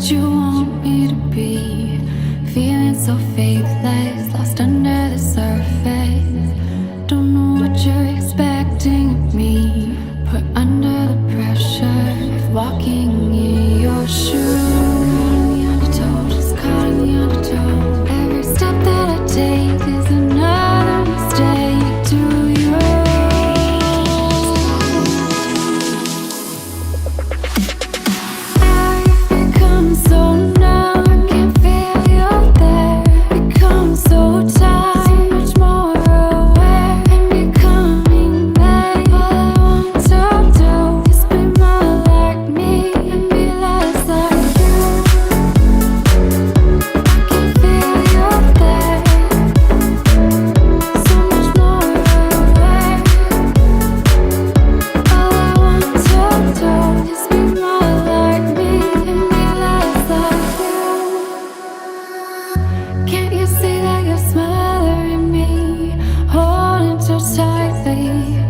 what you want me to be. Feeling so faithless, lost under the surface. Don't know what you're expecting of me. Put under the pressure of walking in your shoes. Caught in the undertow. Every step that I take is another mistake to you. I've become so numb, I can't feel you there. Become so tired, so much more aware. And becoming mad. All I want to do is be more like me and be less like you. I can feel you there, so much more aware. All I want to do is be more like me and be less like you. Can't you see that you're smothering me, holding too tightly?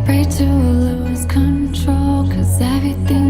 Pray to lose control, 'cause everything